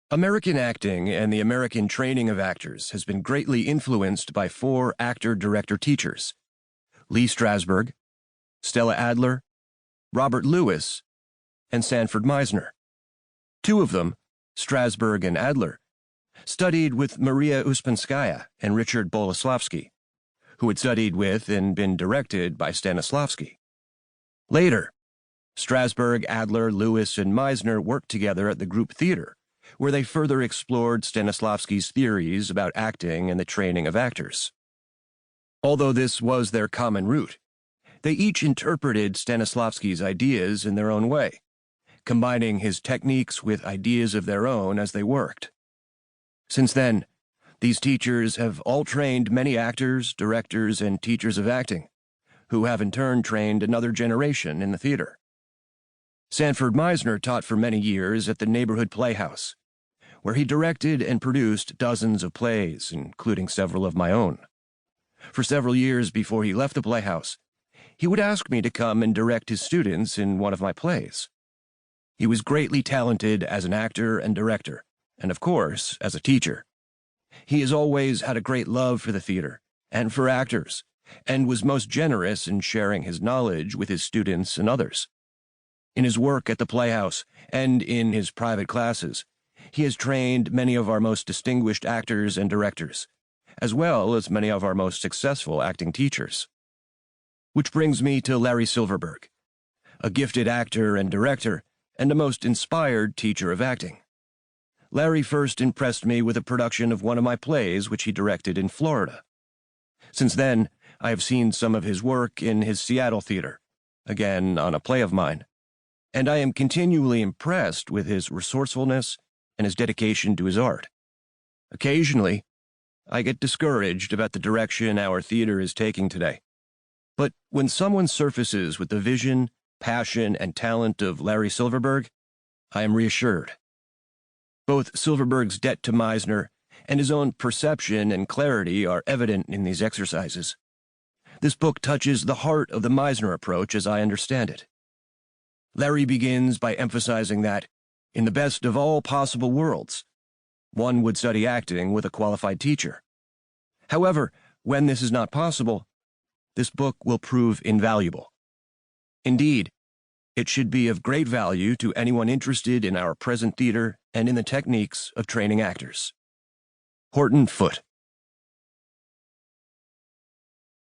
American acting and the American training of actors has been greatly influenced by four actor-director teachers: Lee Strasberg, Stella Adler, Robert Lewis, and Sanford Meisner. Two of them, Strasberg and Adler, studied with Maria Uspenskaya and Richard Boleslavsky, who had studied with and been directed by Stanislavski. Later, Strasberg, Adler, Lewis, and Meisner worked together at the Group Theater, where they further explored Stanislavski's theories about acting and the training of actors. Although this was their common root, they each interpreted Stanislavski's ideas in their own way, combining his techniques with ideas of their own as they worked. Since then, these teachers have all trained many actors, directors, and teachers of acting, who have in turn trained another generation in the theater. Sanford Meisner taught for many years at the neighborhood playhouse, where he directed and produced dozens of plays, including several of my own. For several years before he left the playhouse, he would ask me to come and direct his students in one of my plays. He was greatly talented as an actor and director, and of course, as a teacher. He has always had a great love for the theater and for actors, and was most generous in sharing his knowledge with his students and others. In his work at the Playhouse and in his private classes, he has trained many of our most distinguished actors and directors, as well as many of our most successful acting teachers. Which brings me to Larry Silverberg, a gifted actor and director, and a most inspired teacher of acting. Larry first impressed me with a production of one of my plays which he directed in Florida. Since then, I have seen some of his work in his Seattle theater, again on a play of mine, and I am continually impressed with his resourcefulness and his dedication to his art. Occasionally, I get discouraged about the direction our theater is taking today. But when someone surfaces with the vision, passion, and talent of Larry Silverberg, I am reassured. Both Silverberg's debt to Meisner and his own perception and clarity are evident in these exercises. This book touches the heart of the Meisner approach as I understand it. Larry begins by emphasizing that, in the best of all possible worlds, one would study acting with a qualified teacher. However, when this is not possible, this book will prove invaluable. Indeed, it should be of great value to anyone interested in our present theater and in the techniques of training actors. Horton Foote.